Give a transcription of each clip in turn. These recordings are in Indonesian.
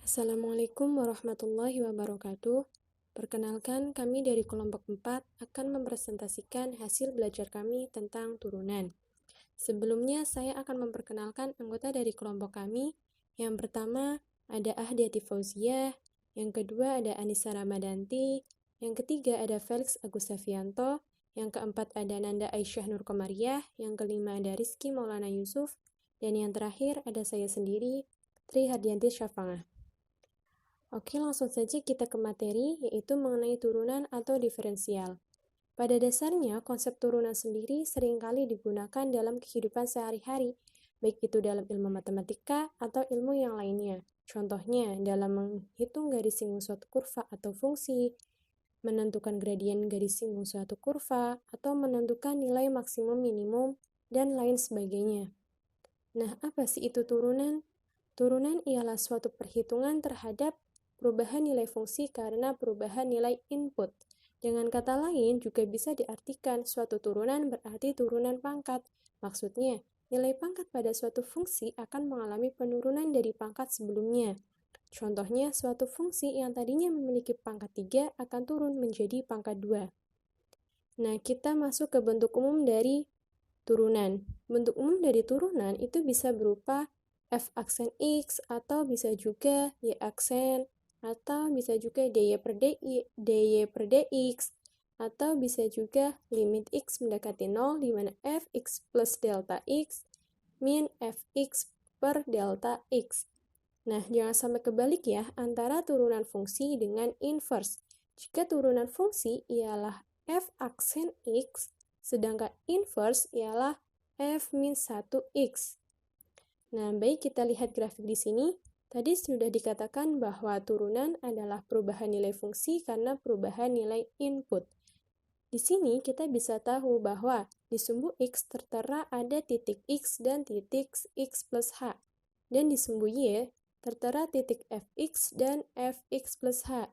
Assalamualaikum warahmatullahi wabarakatuh. Perkenalkan, kami dari kelompok 4 akan mempresentasikan hasil belajar kami tentang turunan. Sebelumnya, saya akan memperkenalkan anggota dari kelompok kami. Yang pertama, ada Ahdiati Fauziah. Yang kedua, ada Anissa Ramadanti. Yang ketiga, ada Felix Agus Safianto. Yang keempat, ada Nanda Aisyah Nur Komariah. Yang kelima, ada Rizky Maulana Yusuf. Dan yang terakhir, ada saya sendiri, Tri Hardianti Syafangah. Oke, langsung saja kita ke materi, yaitu mengenai turunan atau diferensial. Pada dasarnya, konsep turunan sendiri seringkali digunakan dalam kehidupan sehari-hari, baik itu dalam ilmu matematika atau ilmu yang lainnya. Contohnya, dalam menghitung garis singgung suatu kurva atau fungsi, menentukan gradien garis singgung suatu kurva, atau menentukan nilai maksimum minimum, dan lain sebagainya. Nah, apa sih itu turunan? Turunan ialah suatu perhitungan terhadap perubahan nilai fungsi karena perubahan nilai input. Dengan kata lain, juga bisa diartikan suatu turunan berarti turunan pangkat. Maksudnya, nilai pangkat pada suatu fungsi akan mengalami penurunan dari pangkat sebelumnya. Contohnya, suatu fungsi yang tadinya memiliki pangkat 3 akan turun menjadi pangkat 2. Nah, kita masuk ke bentuk umum dari turunan. Bentuk umum dari turunan itu bisa berupa f aksen x, atau bisa juga y aksen, atau bisa juga dy per dx, atau bisa juga limit x mendekati 0 di mana fx plus delta x min fx per delta x. Nah, jangan sampai kebalik ya antara turunan fungsi dengan inverse. Jika turunan fungsi ialah f aksen x, sedangkan inverse ialah f-1x. Nah, baik kita lihat grafik di sini. Tadi sudah dikatakan bahwa turunan adalah perubahan nilai fungsi karena perubahan nilai input. Di sini kita bisa tahu bahwa di sumbu x tertera ada titik x dan titik x plus h. Dan di sumbu y tertera titik fx dan fx plus h.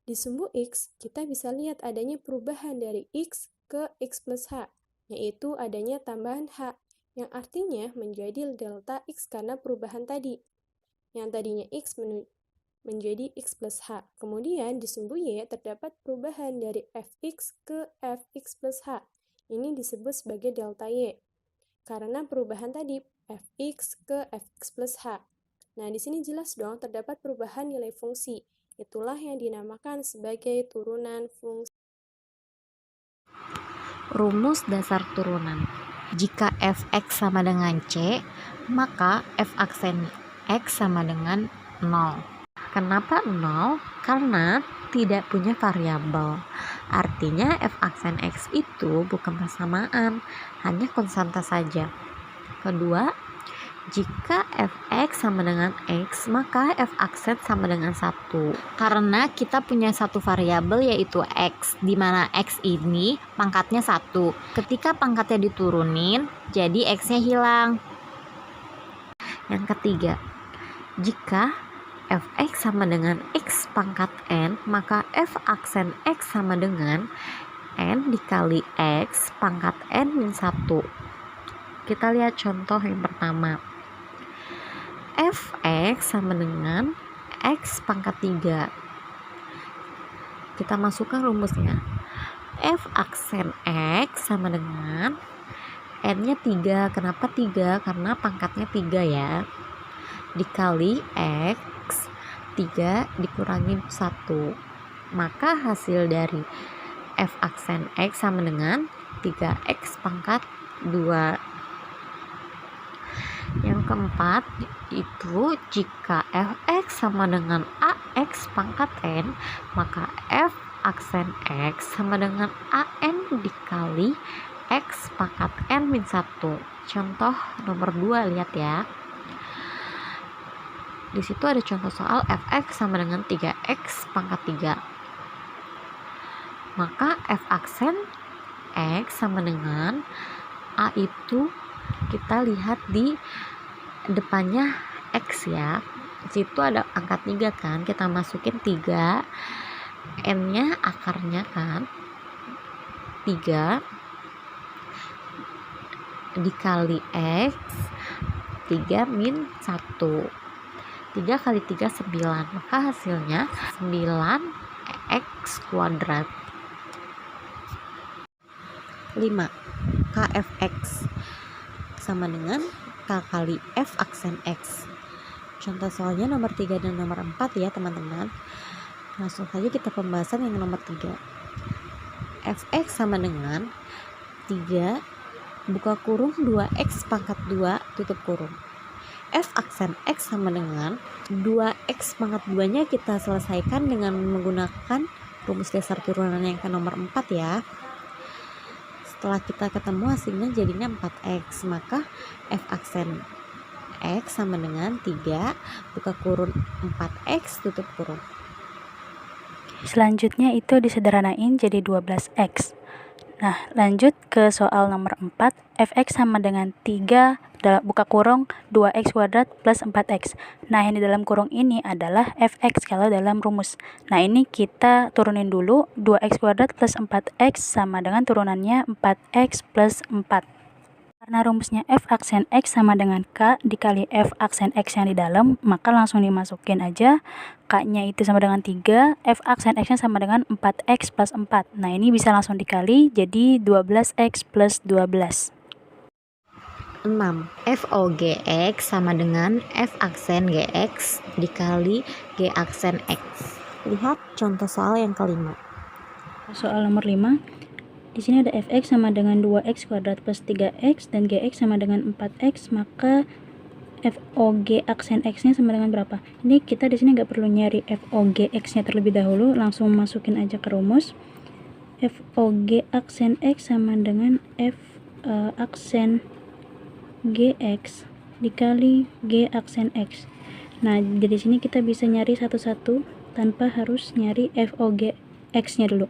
Di sumbu x kita bisa lihat adanya perubahan dari x ke x plus h, yaitu adanya tambahan h, yang artinya menjadi delta x karena perubahan tadi. Yang tadinya x menjadi x plus h. Kemudian di sumbu y terdapat perubahan dari fx ke fx plus h. Ini disebut sebagai delta y, karena perubahan tadi fx ke fx plus h. Nah, di sini jelas dong terdapat perubahan nilai fungsi. Itulah yang dinamakan sebagai turunan fungsi. Rumus dasar turunan. Jika fx sama dengan c, maka f aksen x sama dengan 0. Kenapa 0? Karena tidak punya variabel. Artinya f aksen x itu bukan persamaan, hanya konstanta saja. Kedua, jika fx sama dengan x, maka f aksen sama dengan 1. Karena kita punya satu variabel yaitu x, di mana x ini pangkatnya 1. Ketika pangkatnya diturunin, jadi x-nya hilang. Yang ketiga, jika fx sama dengan x pangkat n, maka f aksen x sama dengan n dikali x pangkat n min 1. Kita lihat contoh yang pertama. Fx sama dengan x pangkat 3. Kita masukkan rumusnya. F aksen x sama dengan n-nya 3. Kenapa 3? Karena pangkatnya 3 ya. Dikali x, 3 dikurangi 1. Maka hasil dari f aksen x sama dengan 3x pangkat 2. Yang keempat, itu jika fx sama dengan ax pangkat n, maka f aksen x sama dengan an dikali x pangkat n min 1. Contoh nomor 2, lihat ya. Di situ ada contoh soal fx sama dengan 3x pangkat 3. Maka f aksen x sama dengan a itu kita lihat di depannya x ya. Di situ ada angka 3 kan, kita masukin 3, n-nya akarnya kan 3 dikali x 3 min 1. 3 kali 3 9, maka hasilnya 9x kuadrat. 5. Kfx sama dengan K kali F aksen X. Contoh soalnya nomor 3 dan nomor 4 ya teman-teman. Langsung saja kita pembahasan yang nomor 3. Fx sama dengan 3 buka kurung 2x pangkat 2 tutup kurung. F aksen X sama dengan 2x pangkat 2 nya kita selesaikan dengan menggunakan rumus dasar turunan yang ke nomor 4 ya. Setelah kita ketemu hasilnya jadinya 4x, maka F aksen X sama dengan 3 buka kurung 4x tutup kurung. Selanjutnya itu disederhanain jadi 12x. Nah, lanjut ke soal nomor 4. Fx sama dengan 3 buka kurung 2x kuadrat plus 4x. Nah, yang di dalam kurung ini adalah fx kalau dalam rumus. Nah, ini kita turunin dulu. 2x kuadrat plus 4x sama dengan turunannya 4x plus 4. Karena rumusnya f aksen x sama dengan k dikali f aksen x yang di dalam, maka langsung dimasukin aja. K-nya itu sama dengan 3, f aksen x-nya sama dengan 4x plus 4. Nah, ini bisa langsung dikali, jadi 12x plus 12. 6. FOGX sama dengan f aksen gx dikali g aksen x. Lihat contoh soal yang kelima. Soal nomor 5. Di sini ada fx sama dengan 2x kuadrat plus 3x dan gx sama dengan 4x, maka FOG aksen x-nya sama dengan berapa? Ini kita di sini nggak perlu nyari FOG x-nya terlebih dahulu, langsung masukin aja ke rumus. FOG aksen x sama dengan f aksen gx dikali g aksen x. Nah, jadi sini kita bisa nyari satu-satu tanpa harus nyari FOG x-nya dulu.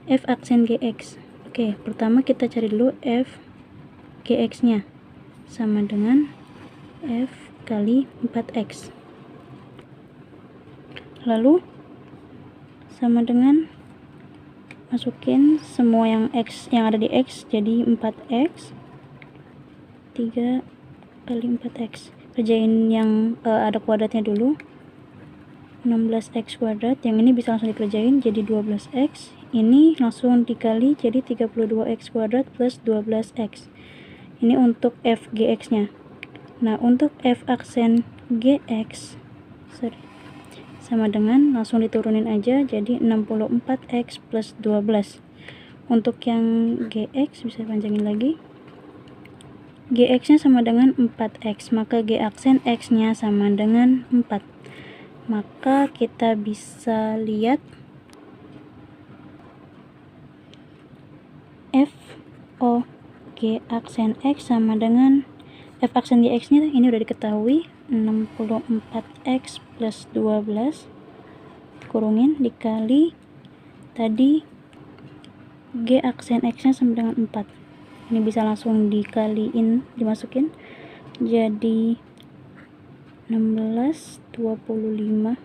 F aksen gx. Oke, pertama kita cari dulu f gx-nya sama dengan f kali 4x. Lalu sama dengan masukin semua yang x yang ada di x jadi 4x 3 kali 4x. Kerjain yang ada kuadratnya dulu. 16x kuadrat, yang ini bisa langsung dikerjain jadi 12x, ini langsung dikali jadi 32x kuadrat plus 12x. Ini untuk f gx nya. Nah, untuk f aksen gx sama dengan langsung diturunin aja jadi 64x plus 12. Untuk yang gx bisa panjangin lagi, gx nya sama dengan 4x, maka g aksen x nya sama dengan 4. Maka kita bisa lihat FOG aksen X sama dengan F aksen GX nya ini udah diketahui 64X plus 12 kurungin dikali tadi G aksen X nya sama dengan 4. Ini bisa langsung dikaliin, dimasukin jadi 16 25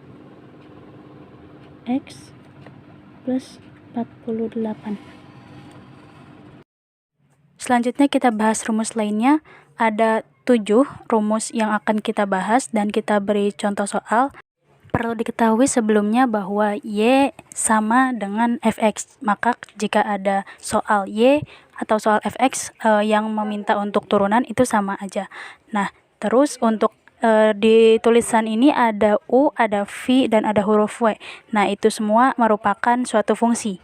X plus 48. Selanjutnya kita bahas rumus lainnya. Ada 7 rumus yang akan kita bahas dan kita beri contoh soal. Perlu diketahui sebelumnya bahwa Y sama dengan Fx. Maka jika ada soal Y atau soal Fx yang meminta untuk turunan itu sama aja. Nah, terus untuk di tulisan ini ada U, ada V, dan ada huruf W. Nah, itu semua merupakan suatu fungsi.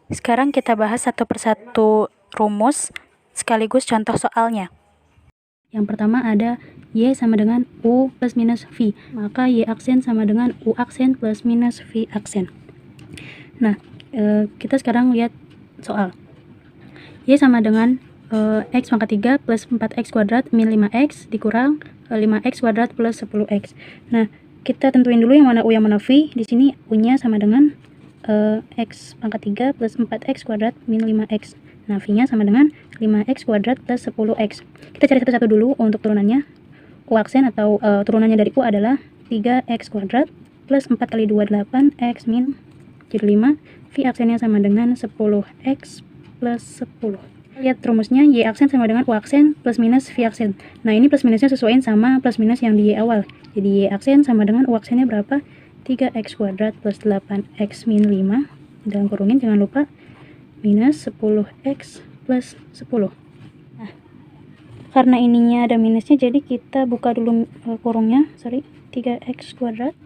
Sekarang kita bahas satu persatu rumus sekaligus contoh soalnya. Yang pertama ada Y sama dengan U plus minus V. Maka Y aksen sama dengan U aksen plus minus V aksen. Nah, kita sekarang lihat soal. Y sama dengan X pangkat 3 plus 4X kuadrat min 5X dikurang 5x kuadrat plus 10x. Nah, kita tentuin dulu yang mana U yang mana V. Di sini U-nya sama dengan x pangkat 3 plus 4x kuadrat min 5x. Nah, V-nya sama dengan 5x kuadrat plus 10x. Kita cari satu-satu dulu untuk turunannya. U aksen atau turunannya dari U adalah 3x kuadrat plus 4 kali 2 8x min jadi 5. V aksennya sama dengan 10x plus 10. Lihat rumusnya, Y aksen sama dengan U aksen plus minus V aksen. Nah, ini plus minusnya sesuaiin sama plus minus yang di Y awal. Jadi Y aksen sama dengan U aksennya berapa? 3x kuadrat plus 8x min 5. Dalam kurungin jangan lupa minus 10x plus 10. Nah, karena ininya ada minusnya, jadi kita buka dulu kurungnya. 3x kuadrat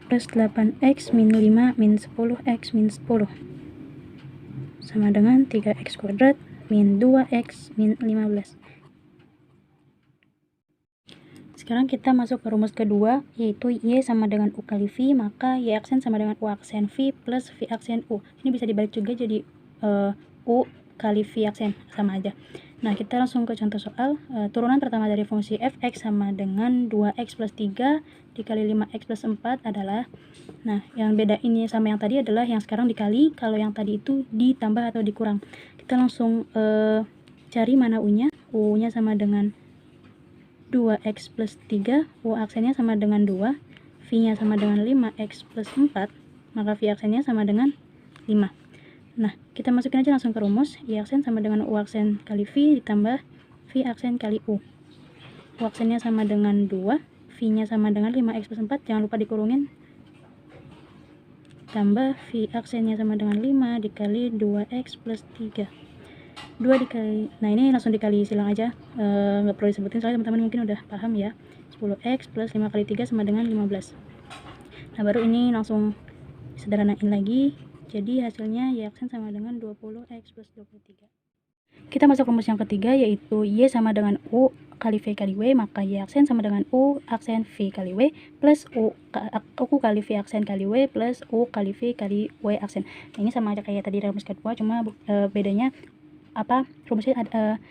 plus 8x min 5 min 10x min 10 sama dengan 3x kuadrat min 2x min 15. Sekarang kita masuk ke rumus kedua, yaitu Y sama dengan U kali V, maka Y aksen sama dengan U aksen V plus V aksen U. Ini bisa dibalik juga jadi U kali V aksen, sama aja. Nah, kita langsung ke contoh soal. Turunan pertama dari fungsi fx sama dengan 2x plus 3 dikali 5x plus 4 adalah, nah, yang beda ini sama yang tadi adalah yang sekarang dikali, kalau yang tadi itu ditambah atau dikurang. Kita langsung cari mana U-nya. U-nya sama dengan 2x plus 3, U aksennya sama dengan 2, V-nya sama dengan 5x plus 4, maka V aksennya sama dengan 5. Nah, kita masukin aja langsung ke rumus. Y aksen sama dengan U aksen kali V ditambah V aksen kali U. U aksennya sama dengan 2, V-nya sama dengan 5x plus 4, jangan lupa dikurungin, tambah V aksennya sama dengan 5 dikali 2x plus 3. 2 dikali, nah ini langsung dikali silang aja, nggak perlu disebutin soalnya teman-teman mungkin udah paham ya. 10x plus 5 kali 3 sama dengan 15. Nah, baru ini langsung sederhanain lagi, jadi hasilnya Y aksen sama dengan 20x plus 23. Kita masuk rumus yang ketiga, yaitu Y sama dengan U kali V kali W, maka Y aksen sama dengan U aksen V kali W plus U kali V aksen kali W plus U kali V kali W aksen. Nah, ini sama aja kayak tadi rumus kedua, cuma bedanya apa, rumusnya ada,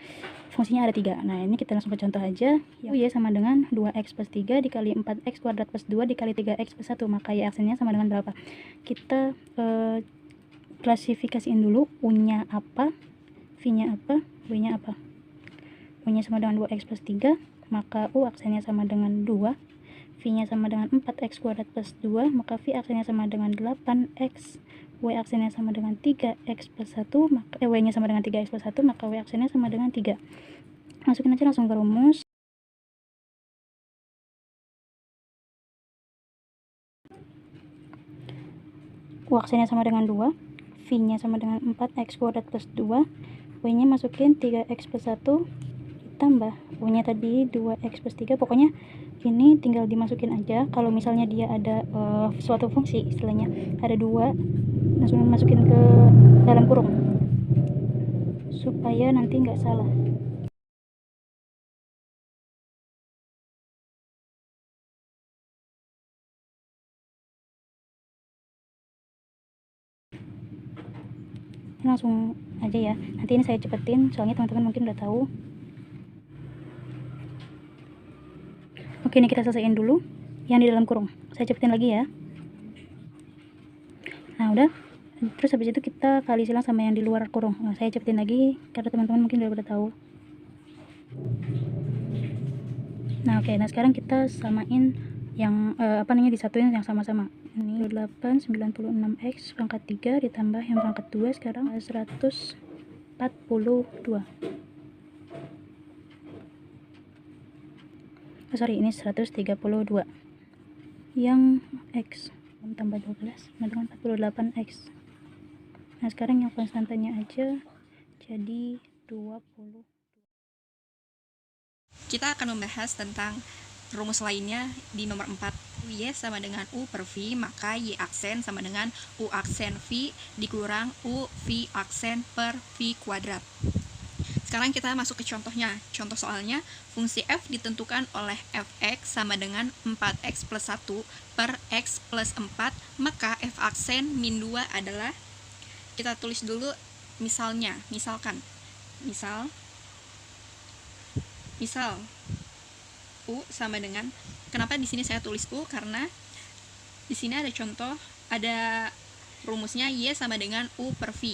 fungsinya ada 3. Nah, ini kita langsung ke contoh aja. Y sama dengan 2x plus 3 dikali 4x kuadrat plus 2 dikali 3x plus 1, maka Y aksennya sama dengan berapa? Kita klasifikasiin dulu, U-nya apa, V-nya apa, W-nya apa. U-nya sama dengan 2x plus 3, maka U aksennya sama dengan 2, V-nya sama dengan 4x kuadrat plus 2, maka V aksennya sama dengan 8x, W aksennya sama dengan 3x plus 1, maka W-nya sama dengan 3x plus 1, maka W aksennya sama dengan 3. Masukin aja langsung ke rumus. U aksennya sama dengan 2, V-nya sama dengan 4x kuadrat plus 2, W-nya masukin 3x plus 1, ditambah U-nya tadi 2x plus 3, pokoknya ini tinggal dimasukin aja. Kalau misalnya dia ada suatu fungsi, istilahnya ada 2, langsung masukin ke dalam kurung supaya nanti nggak salah. Langsung aja ya, nanti ini saya cepetin soalnya teman-teman mungkin udah tahu. Oke, ini kita selesaiin dulu yang di dalam kurung, saya cepetin lagi ya. Nah, udah, terus habis itu kita kali silang sama yang di luar kurung. Nah, saya cepetin lagi karena teman-teman mungkin udah tahu. Nah, oke, nah sekarang kita samain yang disatuin yang sama-sama. Ini 896x pangkat 3 ditambah yang pangkat 2 sekarang 142. Ini 132. Yang x tambah 12 sama dengan 48x. Nah, sekarang yang konstantanya aja jadi 20. Kita akan membahas tentang rumus lainnya di nomor 4. Y sama dengan U per V, maka Y aksen sama dengan U aksen V dikurang U V aksen per V kuadrat. Sekarang kita masuk ke contohnya. Contoh soalnya, fungsi f ditentukan oleh fx sama dengan 4x plus 1 per x plus 4, maka f aksen min 2 adalah, kita tulis dulu misalnya, misal U sama dengan, kenapa di sini saya tulis U, karena di sini ada contoh, ada rumusnya Y sama dengan U per V.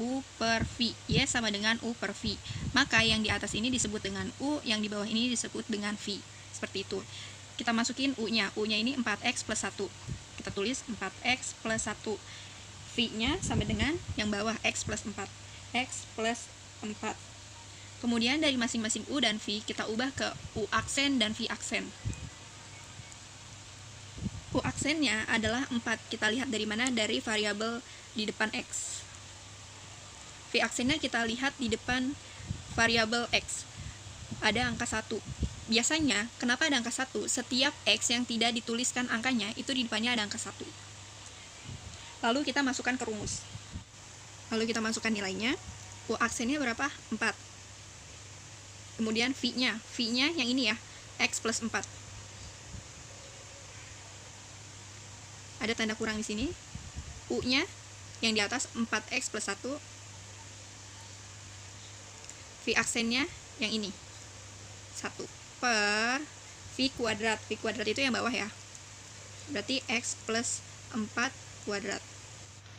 U per V, Y sama dengan U per V, maka yang di atas ini disebut dengan U, yang di bawah ini disebut dengan V, seperti itu. Kita masukin U-nya ini 4x plus 1, kita tulis 4x plus 1, V-nya sama dengan yang bawah x plus 4, X plus 4. Kemudian dari masing-masing U dan V kita ubah ke U aksen dan V aksen. U aksennya adalah 4. Kita lihat dari mana? Dari variabel di depan X. V aksennya kita lihat di depan variabel X. Ada angka 1. Biasanya, kenapa ada angka 1? Setiap X yang tidak dituliskan angkanya, itu di depannya ada angka 1. Lalu kita masukkan ke rumus. Lalu kita masukkan nilainya. U aksennya berapa? 4. Kemudian V-nya. V-nya yang ini ya, X plus 4. Ada tanda kurang di sini. U-nya yang di atas 4X plus 1. V aksennya yang ini. 1 per V kuadrat. V kuadrat itu yang bawah ya. Berarti X plus 4 kuadrat.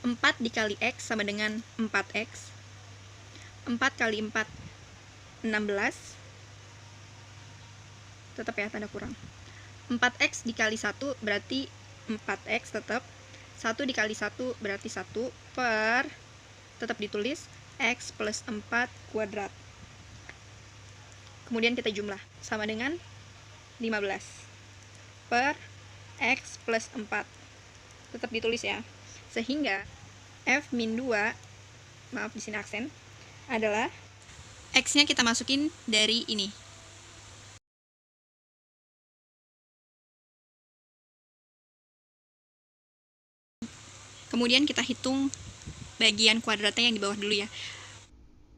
4 dikali X sama dengan 4X. 4 kali 4, 16. Tetap ya, tanda kurang. 4X dikali 1 berarti 4X tetap. 1 dikali 1 berarti 1 per, tetap ditulis, X plus 4 kuadrat. Kemudian kita jumlah, sama dengan 15 per X plus 4. Tetap ditulis ya. Sehingga F min 2, maaf di sini aksen, adalah X-nya kita masukin dari ini. Kemudian kita hitung bagian kuadratnya yang di bawah dulu ya.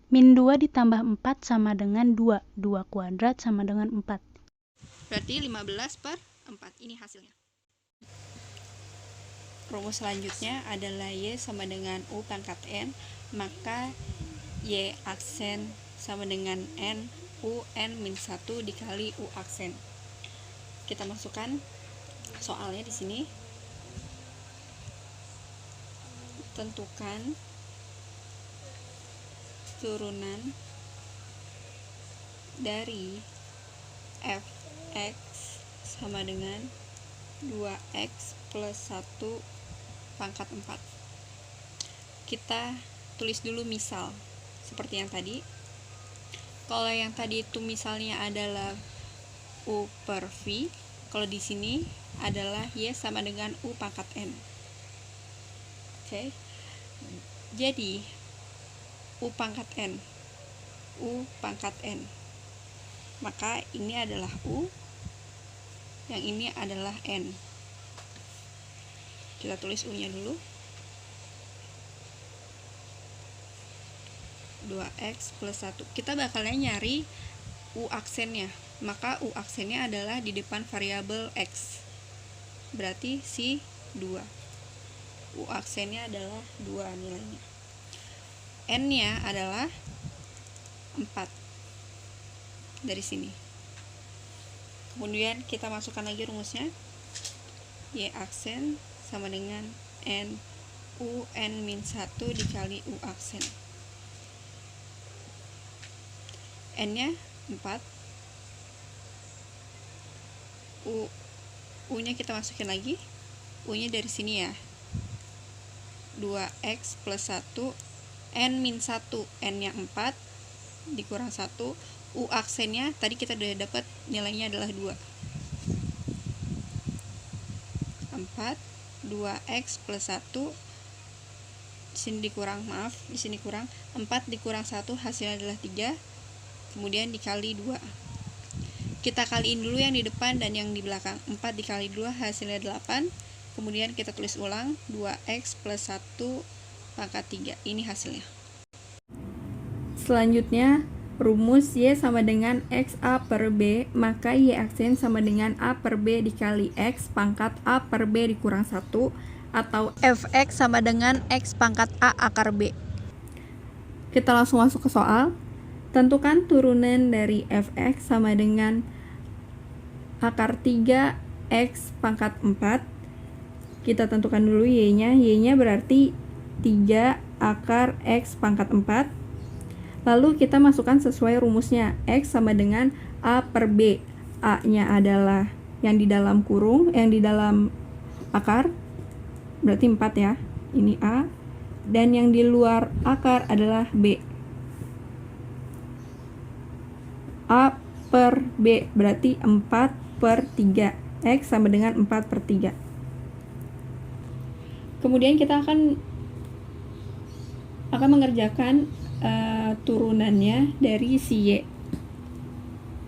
Min 2 ditambah 4 sama dengan 2. 2 kuadrat sama dengan 4. Berarti 15 per 4. Ini hasilnya. Rumus selanjutnya adalah Y sama dengan U pangkat N. Maka Y aksen sama dengan N. U N min 1 dikali U aksen. Kita masukkan soalnya di sini. Tentukan turunan dari Fx sama dengan 2x plus 1 pangkat 4. Kita tulis dulu misal seperti yang tadi. Kalau yang tadi itu misalnya adalah U per V, kalau di sini adalah Y sama dengan U pangkat N. Oke. Jadi U pangkat N, U pangkat N, maka ini adalah U, yang ini adalah N. Kita tulis U nya dulu, 2x plus 1. Kita bakalnya nyari U aksennya, maka U aksennya adalah di depan variabel X, berarti si 2. U aksennya adalah 2 nilainya. N-nya adalah 4 dari sini. Kemudian kita masukkan lagi rumusnya. Y aksen sama dengan N U N min 1 dikali U aksen. N-nya 4. U-nya kita masukin lagi. U-nya dari sini ya. 2x plus 1 N min 1, N-nya 4 dikurang 1. U aksennya tadi kita udah dapat nilainya adalah 2. 4 2x plus 1 di sini dikurang, di sini kurang 4 dikurang 1 hasilnya adalah 3. Kemudian dikali 2. Kita kaliin dulu yang di depan dan yang di belakang. 4 dikali 2 hasilnya 8. Kemudian kita tulis ulang 2x plus 1 pangkat 3. Ini hasilnya. Selanjutnya, rumus Y sama dengan XA per B, maka Y aksen sama dengan A per B dikali X pangkat A per B dikurang 1, atau Fx sama dengan X pangkat A akar B. kita langsung masuk ke soal. Tentukan turunan dari Fx sama dengan akar 3X pangkat 4. Kita tentukan dulu Y-nya. Y-nya berarti 3 akar X pangkat 4. Lalu kita masukkan sesuai rumusnya. X sama dengan A per B. A-nya adalah yang di dalam kurung, yang di dalam akar. Berarti 4 ya. Ini A. dan yang di luar akar adalah B. A per B berarti 4/3. X sama dengan 4/3. Kemudian kita akan mengerjakan turunannya dari si Y.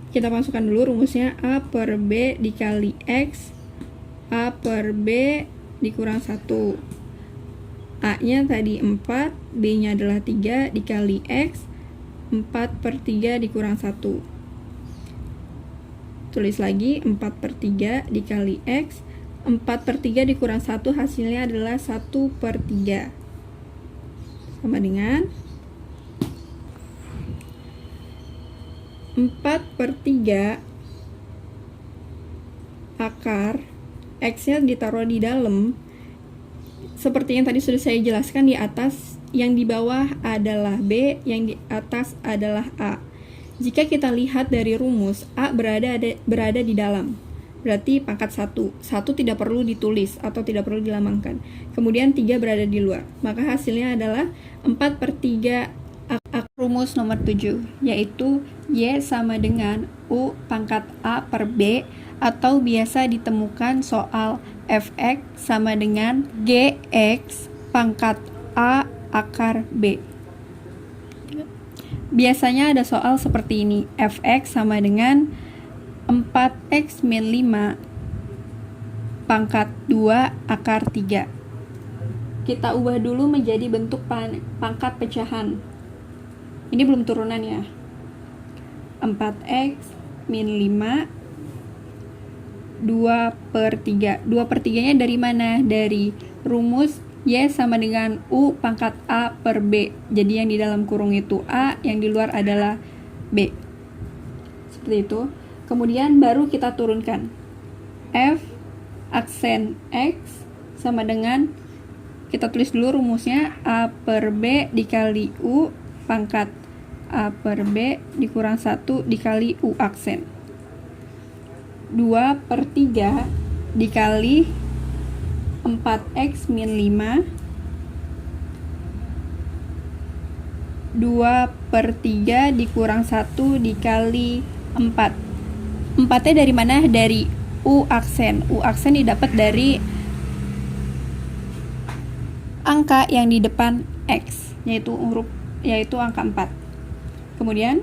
Kita masukkan dulu rumusnya. A per B dikali X, A per B dikurang 1. A nya tadi 4, B nya adalah 3 dikali X, 4/3 dikurang 1. Tulis lagi 4/3 dikali X, 4/3 dikurang 1 hasilnya adalah 1/3. Sama dengan 4/3 akar, X-nya ditaruh di dalam. Seperti yang tadi sudah saya jelaskan di atas, yang di bawah adalah B, yang di atas adalah A. Jika kita lihat dari rumus, A berada di dalam. Berarti pangkat 1. 1 tidak perlu ditulis atau tidak perlu dilambangkan. Kemudian 3 berada di luar. Maka hasilnya adalah 4/3 rumus nomor 7, yaitu Y sama dengan U pangkat A per B, atau biasa ditemukan soal Fx sama dengan Gx pangkat A akar B. Biasanya ada soal seperti ini. Fx sama dengan 4x min 5 pangkat 2 akar 3. Kita ubah dulu menjadi bentuk pangkat pecahan. Ini belum turunan ya. 4x min 5 2/3. 2/3 nya dari mana? Dari rumus Y sama dengan U pangkat A per B. Jadi yang di dalam kurung itu A, yang di luar adalah B. Seperti itu. Kemudian baru kita turunkan. F aksen X sama dengan, kita tulis dulu rumusnya, A per B dikali U pangkat A per B dikurang 1 dikali U aksen. 2/3 dikali 4x min 5, 2/3 dikurang 1 dikali 4. 4-nya dari mana? Dari U aksen. U aksen didapat dari angka yang di depan X, yaitu angka 4. Kemudian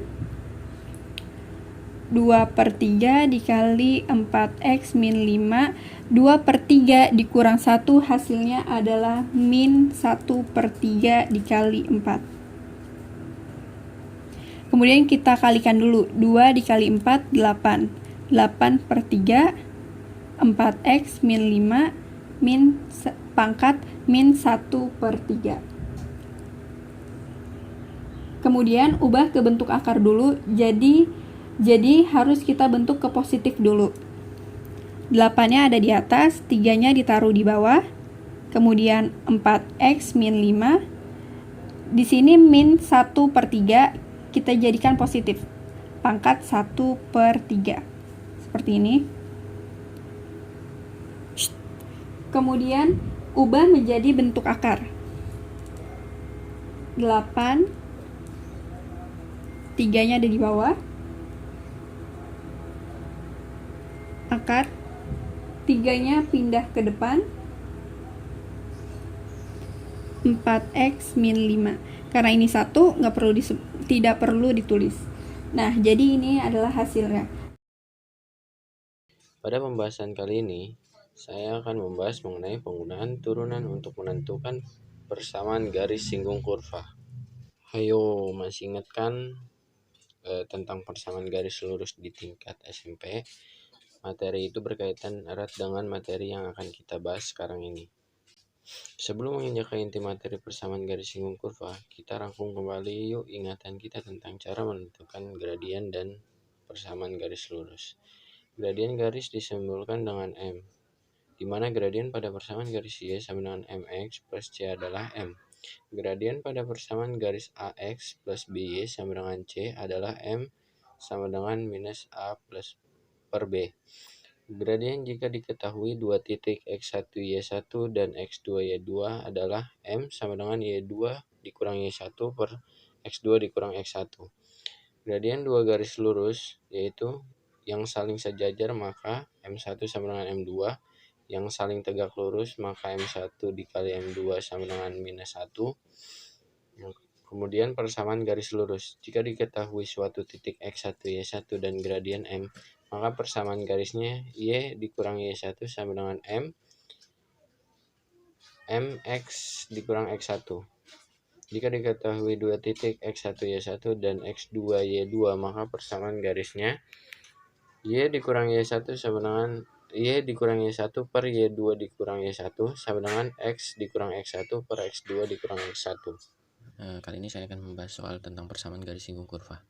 2/3 dikali 4x min 5, 2/3 dikurang 1 hasilnya adalah min 1/3 dikali 4. Kemudian kita kalikan dulu. 2 dikali 4, 8. 8/3, 4x min 5 min pangkat min 1/3. Kemudian ubah ke bentuk akar dulu. Jadi harus kita bentuk ke positif dulu. 8-nya ada di atas, 3-nya ditaruh di bawah. Kemudian 4x min 5. Di sini min 1/3 kita jadikan positif. Pangkat 1/3. Seperti ini. Kemudian ubah menjadi bentuk akar. 8, 3-nya ada di bawah. Akar 3-nya pindah ke depan. 4x min 5. Karena ini 1, tidak perlu ditulis. Nah, jadi ini adalah hasilnya. Pada pembahasan kali ini, saya akan membahas mengenai penggunaan turunan untuk menentukan persamaan garis singgung kurva. Hayo, masih ingat kan tentang persamaan garis lurus di tingkat SMP? Materi itu berkaitan erat dengan materi yang akan kita bahas sekarang ini. Sebelum menginjak ke inti materi persamaan garis singgung kurva, kita rangkum kembali yuk ingatan kita tentang cara menentukan gradien dan persamaan garis lurus. Gradien garis disimbolkan dengan M, di mana gradien pada persamaan garis Y sama dengan MX plus C adalah M. Gradien pada persamaan garis AX plus BY sama dengan C adalah M sama dengan minus A plus per B. Gradien jika diketahui dua titik X1 Y1 dan X2 Y2 adalah M sama dengan Y2 dikurang Y1 per X2 dikurang X1. Gradien dua garis lurus yaitu yang saling sejajar maka M1 sama dengan M2, yang saling tegak lurus maka M1 dikali M2 sama dengan minus 1. Kemudian persamaan garis lurus. Jika diketahui suatu titik X1 Y1 dan gradien M, maka persamaan garisnya Y dikurang Y1 sama dengan MX dikurang X1. Jika diketahui dua titik X1 Y1 dan X2 Y2, maka persamaan garisnya Y dikurang Y1 sama dengan Y dikurang Y1 per Y2 dikurang Y1 sama dengan X dikurang X1 per X2 dikurang X1. Kali ini saya akan membahas soal tentang persamaan garis singgung kurva.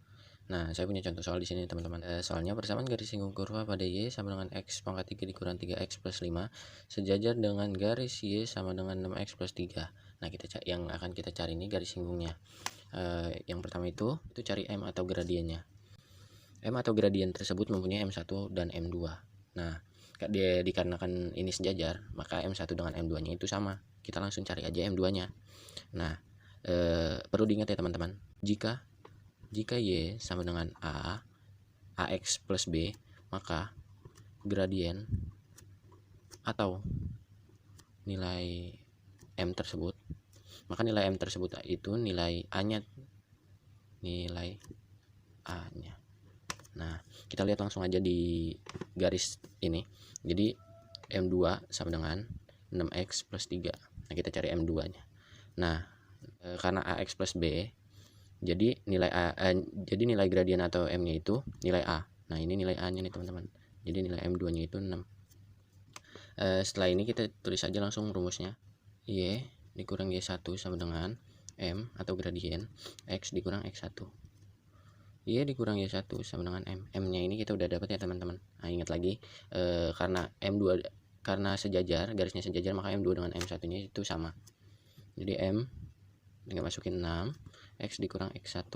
Nah, saya punya contoh soal di sini teman-teman. Soalnya persamaan garis singgung kurva pada Y sama dengan X pangkat 3 dikurang 3X plus 5 sejajar dengan garis Y sama dengan 6X plus 3. Nah, yang akan kita cari ini garis singgungnya. Yang pertama itu cari M atau gradiennya. M atau gradien tersebut mempunyai M1 dan M2. Nah, dikarenakan ini sejajar, maka M1 dengan M2-nya itu sama. Kita langsung cari aja M2-nya. Nah, perlu diingat ya teman-teman, jika Y sama dengan AX plus B, maka gradien atau nilai M tersebut, maka nilai M tersebut itu nilai A-nya. Nah, kita lihat langsung aja di garis ini. Jadi M2 sama dengan 6X plus 3. Nah, kita cari M2-nya. Nah, karena AX plus B, jadi nilai gradien atau M-nya itu nilai A. Nah, ini nilai A-nya nih teman-teman. Jadi nilai M2-nya itu 6. Setelah ini kita tulis aja langsung rumusnya. Y dikurang Y1 sama dengan M atau gradien X dikurang X1. Y dikurang Y1 sama dengan M. M-nya ini kita udah dapat ya teman-teman. Nah, ingat lagi, karena M2 karena sejajar, garisnya sejajar, maka M2 dengan M1-nya itu sama. Jadi M tinggal masukin 6, X dikurang X1.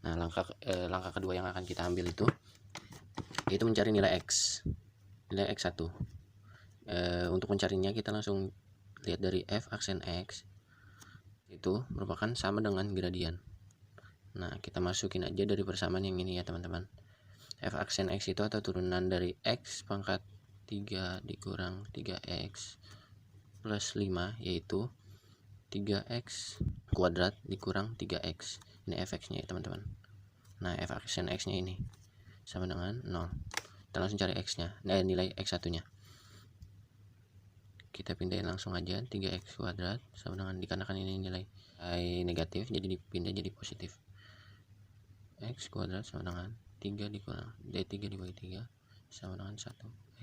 Nah, langkah kedua yang akan kita ambil itu yaitu mencari nilai X. Nilai X1. Untuk mencarinya kita langsung lihat dari F aksen X itu merupakan sama dengan gradien. Nah, kita masukin aja dari persamaan yang ini ya teman-teman. F aksen X itu atau turunan dari X pangkat 3 dikurang 3X plus 5 yaitu 3X kuadrat dikurang 3X. Ini Fx-nya ya teman-teman. Nah, F aksen X-nya ini sama dengan 0. Kita langsung cari X-nya. Nah, nilai X1-nya. Kita pindahin langsung aja 3X kuadrat sama dengan, dikarenakan ini nilai negatif jadi dipindah jadi positif. X kuadrat sama dengan 3 dikurang D3 dibagi 3 sama dengan 1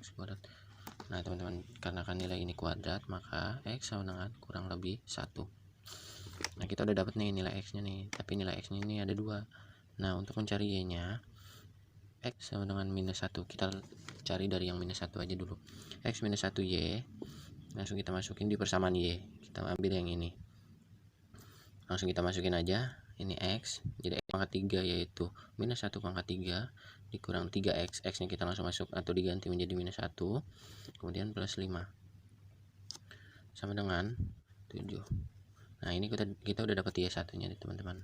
X kuadrat. Nah, teman-teman, karena nilai ini kuadrat, maka X sama dengan kurang lebih 1. Nah, kita udah dapat nih nilai X-nya nih, tapi nilai X-nya ini ada 2. Nah, untuk mencari Y-nya, X sama dengan minus 1. Kita cari dari yang minus 1 aja dulu. X minus 1 Y, langsung kita masukin di persamaan Y. Kita ambil yang ini. Langsung kita masukin aja, ini X, jadi X pangkat 3 yaitu minus 1 pangkat 3 dikurang 3X, X-nya kita langsung masuk atau diganti menjadi minus 1, kemudian plus 5 sama dengan 7. Nah, ini kita udah dapat Y1 nya nih teman-teman.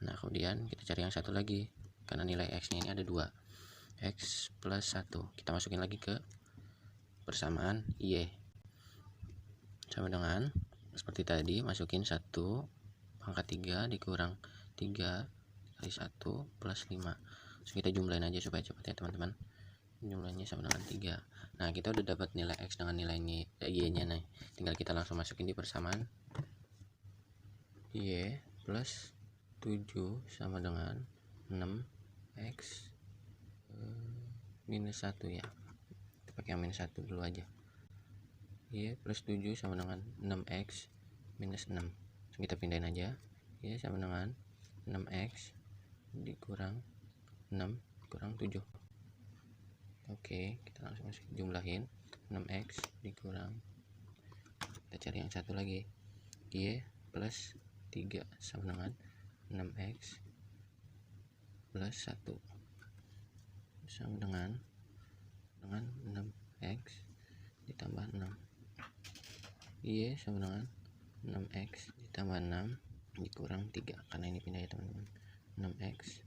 Nah, kemudian kita cari yang satu lagi, karena nilai X nya ini ada 2, X plus 1, kita masukin lagi ke persamaan Y sama dengan seperti tadi, masukin 1 pangkat 3 dikurang 3 kali 1 plus 5. So, kita jumlahin aja supaya cepat ya teman-teman. Jumlahnya sama dengan 3. Nah, kita udah dapat nilai X dengan nilai Y-nya nih. Tinggal kita langsung masukin di persamaan Y plus 7 sama dengan 6X minus 1 ya. Kita pakai yang minus 1 dulu aja. Y plus 7 sama dengan 6X minus 6. So, kita pindahin aja. Y sama dengan 6X dikurang 6 kurang 7. Oke, kita langsung jumlahin 6X dikurang, kita cari yang satu lagi, Y plus 3 sama dengan 6X plus 1 sama dengan dengan 6x ditambah 6. Y sama dengan 6x ditambah 6 dikurang 3, karena ini pindah ya teman-teman. 6x.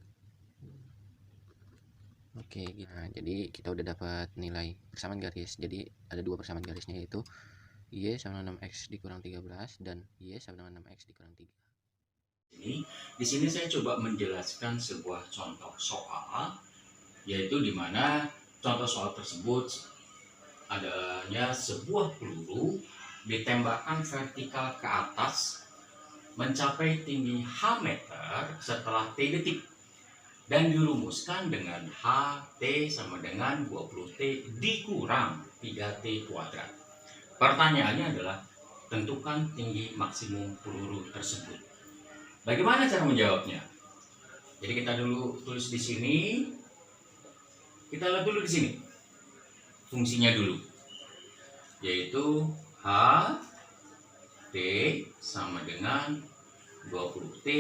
Oke, nah jadi kita udah dapat nilai persamaan garis. Jadi ada dua persamaan garisnya, yaitu Y sama dengan 6x dikurang 13 dan Y sama dengan 6x dikurang 3. Di sini saya coba menjelaskan sebuah contoh soal, yaitu di mana contoh soal tersebut adanya sebuah peluru ditembakkan vertikal ke atas mencapai tinggi H meter setelah T detik dan dirumuskan dengan HT sama dengan 20T dikurang 3T kuadrat. Pertanyaannya adalah tentukan tinggi maksimum peluru tersebut. Bagaimana cara menjawabnya? Jadi kita dulu tulis di sini. Kita lihat dulu di sini. Fungsinya dulu. Yaitu H T sama dengan 20T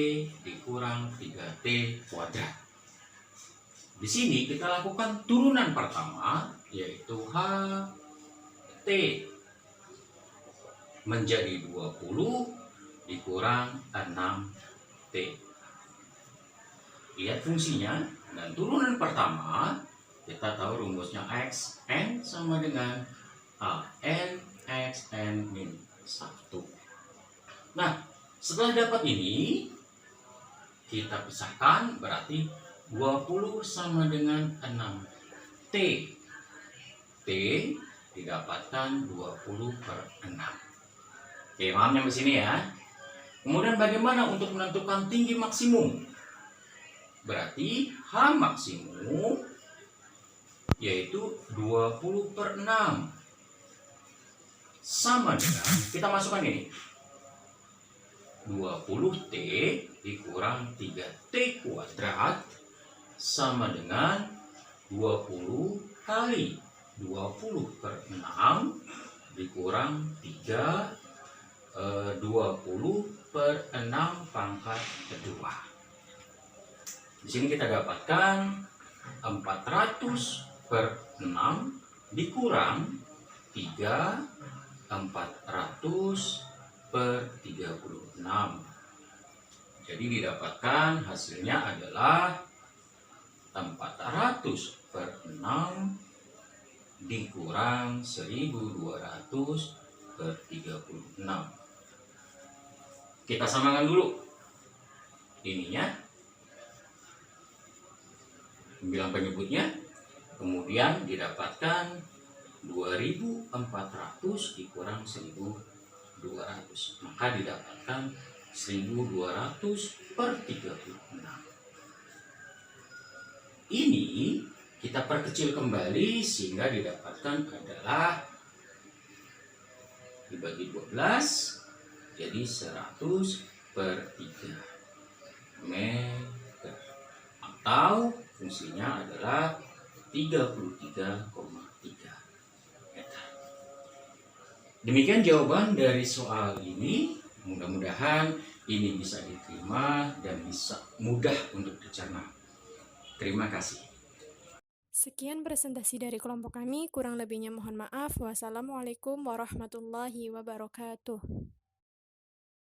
dikurang 3T kuadrat. Di sini kita lakukan turunan pertama, yaitu H T menjadi 20 dikurang 6T. Lihat fungsinya, dan turunan pertama kita tahu rumusnya X N sama dengan A N X N min 1. Nah, setelah dapat ini kita pisahkan, berarti 20 sama dengan 6T. T didapatkan 20 per 6. Oke, paham sampai sini ya. Kemudian bagaimana untuk menentukan tinggi maksimum? Berarti H maksimum yaitu 20 per 6 sama dengan, kita masukkan ini, 20T dikurang 3T kuadrat sama dengan 20 kali 20 per 6 dikurang 20 per 6 pangkat kedua. Di sini kita dapatkan 400 per 6 dikurang 400 per 36. Jadi didapatkan hasilnya adalah 400 per 6 dikurang 1200 per 36. Kita samakan dulu ininya, bilang penyebutnya, kemudian didapatkan 2400 dikurang 1200, maka didapatkan 1200 per 36. Ini kita perkecil kembali sehingga didapatkan adalah dibagi 12 jadi 100 per 3 meter, atau fungsinya adalah 33,3 meter. Demikian jawaban dari soal ini. Mudah-mudahan ini bisa diterima dan bisa mudah untuk dicerna. Terima kasih. Sekian presentasi dari kelompok kami, kurang lebihnya mohon maaf. Wassalamualaikum warahmatullahi wabarakatuh.